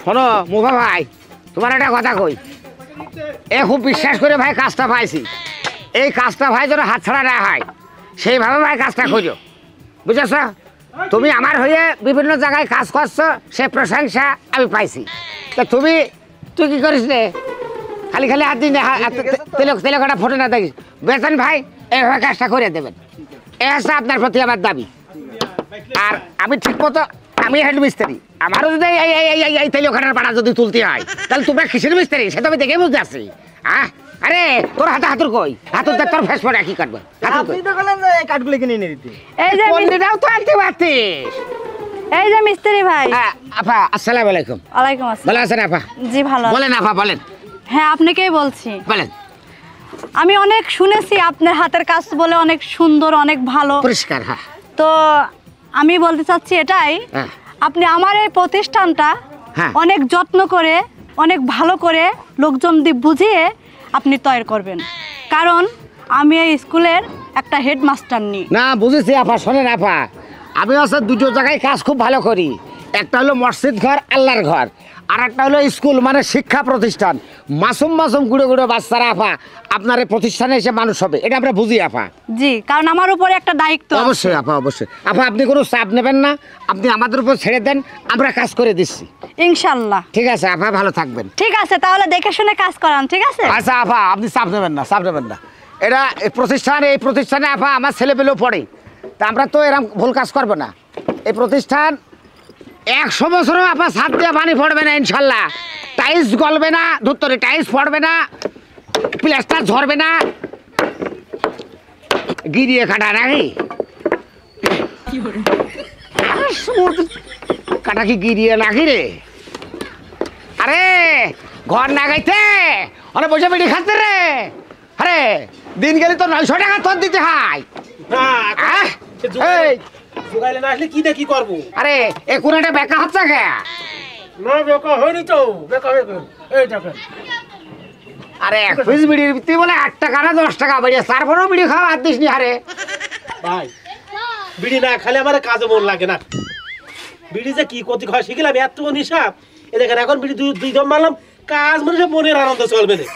শোনো মুভা ভাই, তোমার একটা কথা কই, এ খুব বিশ্বাস করে ভাই কাজটা পাইছি। এই কাজটা ভাই যেন হাতছাড়া না হয় সেইভাবে ভাই কাজটা খোঁজো, বুঝেছ? তুমি আমার হয়ে বিভিন্ন জায়গায় কাজ করছো, সে প্রশংসা আমি পাইছি। তা তুই কি করিস রে? খালি খালি হাত দিন তেলে কাটা ফোটে না দেখিস। বেতন ভাই এইভাবে কাজটা করে দেবেন, এ হচ্ছে আপনার প্রতি আমার দাবি। আর আমি ঠিক মতো, আমি হেড মিস্ত্রি, আমারও যদি এই তেলে কাটার পাড়া যদি তুলতে হয় তাহলে তোমরা কিসের মিস্ত্রি সেটা আমি দেখে বুঝতে আসছি। আরে তোর হাতুর কই? হাতুর তোর ফেস পড়া কি করবে? আপনি তো বললেন যে এই কাঠগুলো কিনে নিয়ে দিতে। এই যে কোনটাও তো আনতে পারতিস। এই যে মিস্ত্রি ভাই। আপা আসসালামু আলাইকুম। ওয়ালাইকুম আসসালাম। ভালো আছেন আপা? জি ভালো। বলেন আপা বলেন। হ্যাঁ আপনাকেই বলছি। বলেন। আমি অনেক শুনেছি আপনার হাতের কাজ বলে অনেক সুন্দর, অনেক ভালো, পরিষ্কার। হ্যাঁ, তো আমি বলতে চাচ্ছি এটাই, আপনি আমার এই প্রতিষ্ঠানটা অনেক যত্ন করে, অনেক ভালো করে লোকজন দিয়ে বুঝিয়ে আপনি তৈরি করবেন, কারণ আমি এই স্কুলের একটা হেডমাস্টার নি। না বুঝেছি আপা। শোনেন আপা, আমি হচ্ছে দুটো জায়গায় কাজ খুব ভালো করি। একটা হলো মসজিদ ঘর, আল্লাহর ঘর, আর একটা হলো স্কুল মানে শিক্ষা প্রতিষ্ঠান। মাসুম গুঁড়ো গুঁড়ো বাচ্চারা আপা আপনার এই প্রতিষ্ঠানে এসে মানুষ হবে, এটা আমরা বুঝি আপা। জি, কারণ আমার উপরে একটা দায়িত্ব। অবশ্যই আপা, অবশ্যই আপা। আপনি কোনো চাপ নেবেন না, আপনি আমাদের উপর ছেড়ে দেন, আমরা কাজ করে দিচ্ছি ইনশাল্লাহ। ঠিক আছে আপা, ভালো থাকবেন। ঠিক আছে, তাহলে দেখে শুনে কাজ করান। ঠিক আছে। আচ্ছা আপা, আপনি চাপ নেবেন না, চাপ নেবেন না। এটা এই প্রতিষ্ঠানে আপা আমার ছেলেপেলেও পড়ে, তা আমরা তো এরকম ভুল কাজ করবো না। এই প্রতিষ্ঠান 100 বছরও আপা ছাদ দিয়ে পানি পড়বে না ইনশাল্লাহ, টাইলস গলবে না, ধুত্তরে টাইলস পড়বে না, প্লাস্টার ঝরবে না। গিরিয়ে কাটা নাকি কাটা কি গিরিয়ে নাকি রে? আরে ঘর না গাইতে অনেক বসে বেড়ি খাচ্ছে রে। আরে দিন গেলে তো 900 টাকা তোর দিতে হয়। কি দেখি করবো? আরে এ কোন একটা বেকা হচ্ছে কে? না বেকা হয়নি তো, বেকা এই দেখেন। আরে এক পিস বিড়ির তুই বলে 8 টাকা না 10 টাকা বেরিয়ে, তারপরেও বিড়ি খাওয়া আর দিস নি। আরে ভাই বিড়ি না খালে আমার কাজে মন লাগে না। বিড়ি যে কি ক্ষতি হয় শিখলাম, এত নিশাব। এ দেখেন এখন বিড়ি দুই দম মারলাম, কাজ মানে মনের আনন্দ চলবে না।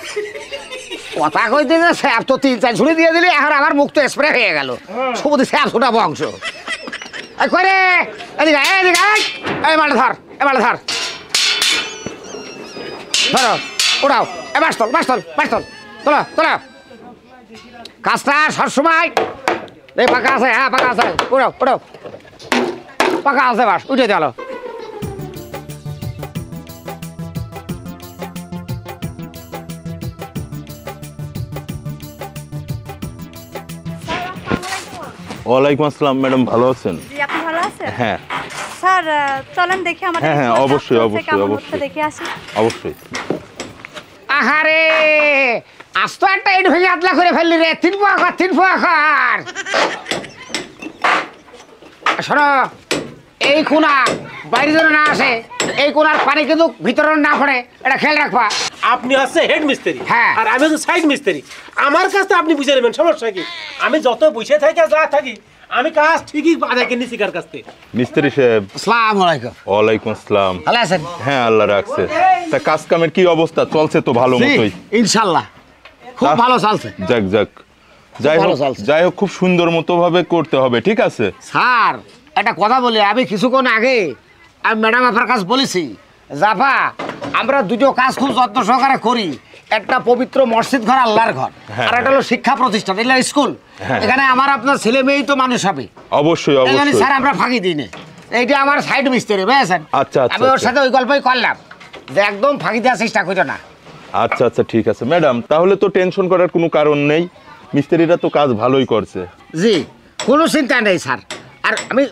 কথা কইতে যে স্যাপ তো 3-4 ঝুড়ি দিয়ে দিলি, এখন আমার মুখ তো স্প্রে হয়ে গেল। সবুজ স্যাপ ছোটা বংশ। এই করে এদিকে এই মাল ধর, এই মাল ধর, ধরো ওড়াও। এ বাস্তল তোলা তোলা। কাজটা সবসময় এই ফাঁকা আছে, হ্যাঁ ফাঁকা আছে, ওড়াও ফাঁকা আছে, বাস উঠে দিল। ওয়ালাইকুম আসসালাম ম্যাডাম, ভালো আছেন? জি, আপনি ভালো আছেন? হ্যাঁ স্যার চলেন দেখি আমাদের। হ্যাঁ অবশ্যই দেখে আসি। অবশ্যই। আহারে আজ তো একটা ইট ভেঙে আদলা করে ফেললি রে। 3 পোয়া কর। শোনো, এই কোনা বাইরে যেন না আসে, এই কোনার পানি কিন্তু ভিতরে না পড়ে, এটা খেয়াল রাখবা। আপনি হচ্ছে হেড মিস্ত্রি, হ্যাঁ, আর আমি হচ্ছে সাইড মিস্ত্রি। আমার কাজটা আপনি বুঝে নেবেন, সমস্যা কি? আমি যত বসে থাকি আর যা থাকি, আমি কাজ ঠিকই আদায় করে নিছি কার কাছ থেকে। মিস্ত্রি সাহেব আসসালামু আলাইকুম। ওয়ালাইকুম আসসালাম। ভালো আছেন? হ্যাঁ আল্লাহ রাখছে। তা কাজ কামের কি অবস্থা? চলছে তো ভালো মতোই ইনশাআল্লাহ, খুব ভালো চলছে। যাক যাই হোক খুব সুন্দর মতো ভাবে করতে হবে। ঠিক আছে স্যার, একটা কথা বলি, আমি কিছুক্ষণ আগে আমি ম্যাডাম আপনার কাছে বলেছি, জাফা আমরা দুটো কাজ খুব যত্ন সহকারে করি। একটা পবিত্র মসজিদ ঘর, আল্লাহর ঘর, আর একটা হলো শিক্ষা প্রতিষ্ঠান, এটা স্কুল। এখানে আমার আপনার ছেলে মেয়েই তো মানুষ হবে। অবশ্যই স্যার আমরা ফাঁকি দিই না। এইটা আমার সাইড মিস্ত্রি, বুঝেছেন? আচ্ছা, আমি ওর সাথে ওই গল্পই করলাম যে একদম ফাঁকি দেওয়ার চেষ্টা করো না। আচ্ছা ঠিক আছে ম্যাডাম, তাহলে তো টেনশন করার কোনো কারণ নেই, মিস্ত্রিরা তো কাজ ভালোই করছে। জি, কোনো চিন্তা নেই স্যার। আর আমি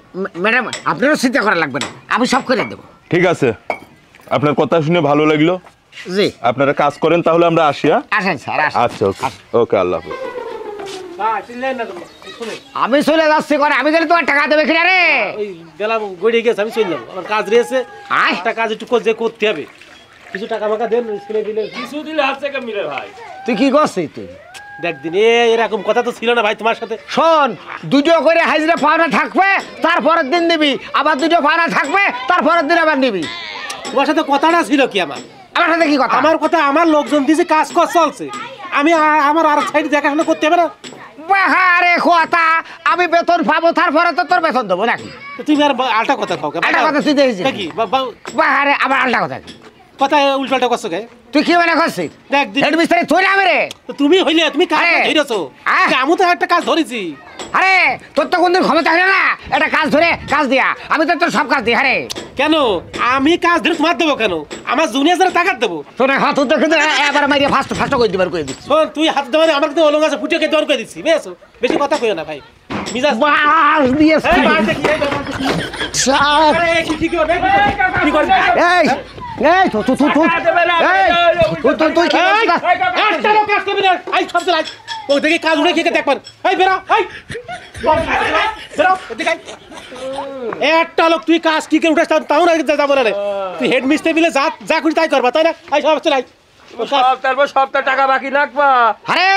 ম্যাডাম আপনারও চিন্তা করা লাগবে না, আমি সব করে দেবো। ঠিক আছে, আপনার কথা শুনে ভালো লাগলো। জি, আপনারা কাজ করেন, তাহলে আমরা আসি। আসেন স্যার। আচ্ছা ওকে, আল্লাহ হাফেজ। আমি চলে যাচ্ছি করে, আমি গেলে তোমার টাকা দেবে কিনা রে? ওই গেলাম গড়িয়ে গেছে, আমি চলে যাবো, আমার কাজ রয়েছে। একটা কাজ একটু করতে হবে, কিছু টাকা মাকা দেন, স্কুলে দিলে কিছু দিলে হাত থেকে মিলে। ভাই তুই কি করছিস? তুই দেখ দিন এরকম কথা তো ছিল না ভাই তোমার সাথে। শোন, দুটো করে হাজিরা পাওনা থাকবে, তারপরের দিন নিবি, আবার দুটো পাওনা থাকবে, তারপরের দিন আবার নিবি। তোমার সাথে কথাটা ছিল কি আমার সাথে কি কথা? আমার কথা আমার লোকজন দিয়েছে কাজ কর চলছে, আমি আমার আর সাইড দেখাশোনা করতে হবে না? বাহারে কথা, আমি বেতন পাবো তারপরে তো তোর বেতন দেবো নাকি? তো তুমি আর আলটা কথা খাও আলটা কথা তুই দেখেছিস কি বাহারে? আবার আলটা কথা কি কথা উল্টাটা করছো কে? তুই কি মনে করছিস দেখ হেড মিস্ত্রি তুই না রে? তো তুমি হইলে তুমি কাজ আরে, ধরেছো, আহ। আমি তো একটা কাজ ধরেছি। আরে তোর তো কোনদিন ক্ষমতা হলো না এটা কাজ ধরে কাজ দিয়া, আমি তো তোর সব কাজ দিই। আরে কেন আমি কাজ ধরে তোমার দেবো কেন? আমার জুনিয়র যারা টাকা দেবো। তোর হাত উদ্যোগ কিন্তু এবার মারিয়ে ফার্স্ট ফার্স্ট করে দিবার করে দিচ্ছি। শোন তুই হাত দেওয়া আমার কিন্তু অলঙ্গ আছে, ফুটিয়ে দেওয়ার করে দিচ্ছি, বুঝেছো? বেশি কথা কইও না ভাই। মিজাজ বাস দিয়েছি। এই মার দেখি, এই মার দেখি। আরে কি করবে? কি করবে? এই এই তুই তুই তুই তুই কি এই, একটা লোক কাজ করবি না। এই সব চল, ও দেখি কাজ উঠে খেয়ে দেখবেন। এই বেরো, এই বেরো, এদিকে আয়। একটা লোক তুই কাজ কি করে উঠাস তাও না যাবো না রে। তুই হেড মিস্ত্রি মিলে যা যা করি তাই করবা, তাই না? এই সব চল, তারপর সপ্তাহ টাকা বাকি রাখবা। আরে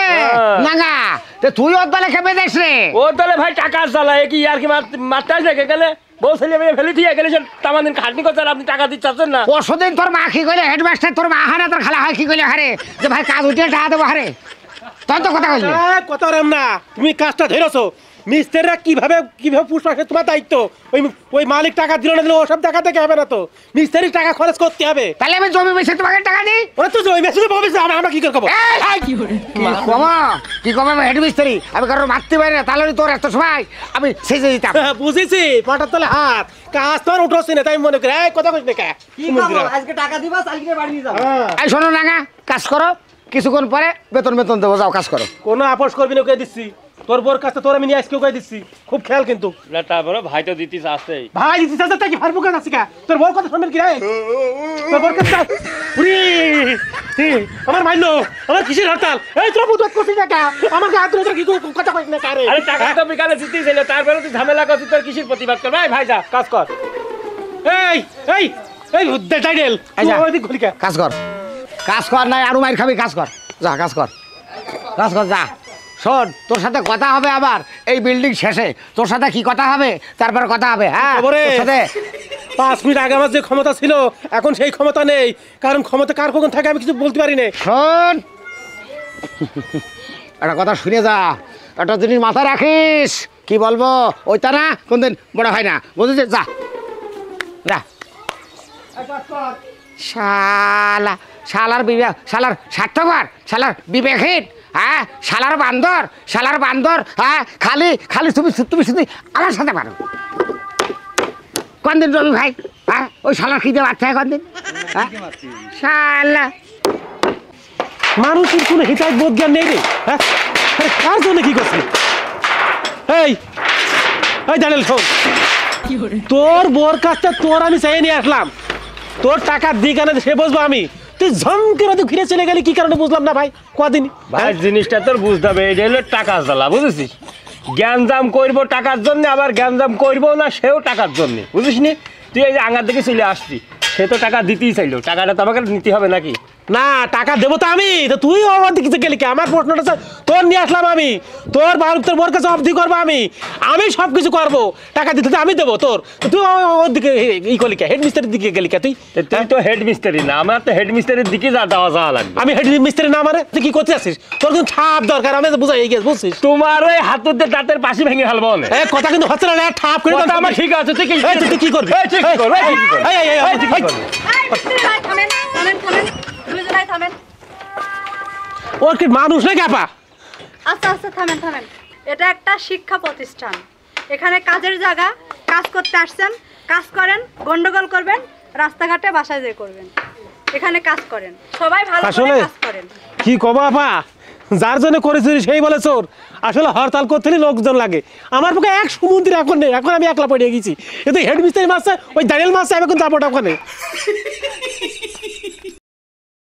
নাঙ্গা তুই ওর দলে খেপে দেখ রে। ও তাহলে ভাই টাকা চালায় কি আর কি মারতে রেখে গেলে বউ ছেলে মেয়ে ফেলে দিয়ে গেলে তামাদিন খাটনি করছেন, আপনি টাকা দিচ্ছেন না। পরশুদিন তোর মা কি কইলে হেডমাস্টার তোর মা হারে তোর খালা হয় কি কইলে হারে যে ভাই কাজ উঠিয়ে টাকা দেবো হারে, তখন তো কথা কইলি। কথা রাম না, তুমি কাজটা ধরেছো। মিস্ত্রিরা কিভাবে কিভাবে পুষবে তোমার দায়িত্ব। ওই মালিক টাকা দিল না দিল ওসব টাকা থেকে হবে না, তো মিস্ত্রির টাকা খরচ করতে হবে। তাহলে আমি জমি বেচে তোমাকে টাকা দিই? ওরা তো ওই মেশিনে পাবে, আমরা কি করবো? কি কমা হেড মিস্ত্রি আমি কারো মারতে পারি না, তাহলে তোর এত সময় আমি সেজে দিতাম। বুঝেছি, পাটার তলে হাত, কাজ তো আর উঠোছি না, তাই মনে করে কথা কইস না কে? আজকে টাকা দিবা, কালকে বাড়ি নিয়ে যাবো। এই শোনো নাঙ্গা, কাজ করো, কিছুক্ষণ পরে বেতন বেতন দেবো, যাও কাজ করো। কোনো আপোষ করবি না, কে দিচ্ছি তোর বোর কাছে, তোর আমি নিয়ে আজকেও কয়ে দিচ্ছি, খুব খেয়াল কিন্তু। না তারপরে ভাই তো দিতে আসছেই। ভাই দিচ্ছিস আজ তাই কি ফারবো কেন আছে কা? তোর বোর কথা শুনবেন কি রে? তোর বোর কাছে উরি আমার মাইলো, আমার কিসের হরতাল? এই তোর বুঝত করছিস না কা? আমার হাত ধরে কি কথা কইস না কারে? আরে টাকা তো বিকালে দিতেই ছিল, তারপরে তুই ঝামেলা করছিস, তোর কিসের প্রতিবাদ করবে? ভাই যা কাজ কর। এই এই এই ডাইডেল ওইদিক ঘুরি কা? কাজ কর, কাজ কর, নাই আরো মাইর খাবি, কাজ কর, যা কাজ কর, কাজ কর যা। শোন তোর সাথে কথা হবে আবার এই বিল্ডিং শেষে, তোর সাথে কি কথা হবে তারপর কথা হবে। হ্যাঁ তোর সাথে 5 মিনিট আগে আমার যে ক্ষমতা ছিল এখন সেই ক্ষমতা নেই, কারণ ক্ষমতা কার কখন থাকে আমি কিছু বলতে পারি না। শোন একটা কথা শুনে যা, একটা জিনিস মাথায় রাখিস, কি বলবো ওইটা না কোনদিন বড় হয় না, বুঝেছিস? যা যা। শালা শালার বিবেক, শালার স্বার্থপর, শালার বিবেকহীন, হ্যাঁ শালার বান্দর, শালার বান্দর, হ্যাঁ খালি খালি তুমি তুমি শুধু আমার সাথে পারো। কোনদিন রবি ভাই, হ্যাঁ ওই শালার খিদে বাচ্চা কোনদিন, হ্যাঁ শালা মানুষের কোনো হিতায় বোধ জ্ঞান নেই রে। হ্যাঁ আরে কার জন্য কি করছিস? এই এই দাঁড়াল শোন, তোর বোর কাজটা তোর আমি চাই নিয়ে আসলাম, তোর টাকা দিই কেন সে বুঝবো আমি। তুই ঝমকে মতো ঘিরে চলে গেলি কি কারণে বুঝলাম না ভাই, কদিন ভাই জিনিসটা তোর বুঝতে হবে, এটা হলো টাকা জ্বালা, বুঝেছিস? জ্ঞানজাম করবো টাকার জন্য, আবার জ্ঞানজাম করবো না সেও টাকার জন্য, বুঝিস নি? তুই এই যে আঙ্গার দিকে চলে আসছি, সে তো টাকা দিতেই চাইলো, টাকাটা তো আমাকে নিতে হবে নাকি? না টাকা দেবো তো আমি, তো তুই আমার দিকে গেলি কি? আমার প্রশ্নটা তোর নিয়ে আসলাম আমি, তোর তোর বোর কাছে অবধি করবো আমি, আমি সব কিছু করবো, টাকা দিতে আমি দেবো তোর, তুই ওর দিকে ই করলি কে? হেড মিস্ত্রির দিকে গেলি কে তুই? তুই তো হেড মিস্ত্রি না, আমার তো হেড মিস্ত্রির দিকে যাওয়া লাগবে। আমি হেড মিস্ত্রি না, মানে তুই কি করতে আসিস? তোর কিন্তু ছাপ দরকার, আমি বুঝাই গেছি বুঝছিস? তোমার ওই হাতের দাঁতের পাশে ভেঙে ফেলবো না। কথা কিন্তু হচ্ছে না, ঠাপ করে আমার ঠিক আছে, তুই কি করবি? ওর কি মানুষ নাকি আপা? আচ্ছা আচ্ছা থামেন থামেন, এটা একটা শিক্ষা প্রতিষ্ঠান, এখানে কাজের জায়গা, কাজ করতে আসছেন, কাজ করেন, গন্ডগোল করবেন রাস্তাঘাটে, বাসায় যেয়ে করবেন, এখানে কাজ করেন, সবাই ভালো করে কাজ করেন। কি কবা আপা, যার জন্য করেছিস সেই বলে চোর। আসলে হরতাল করতে লোকজন লাগে, আমার পক্ষে এক সমুদ্র এখন নেই, এখন আমি একলা পড়ে গেছি। কিন্তু হেড মিস্ত্রি মাছ ওই দাঁড়িয়াল মাছ আমি এখন যাবো ওখানে।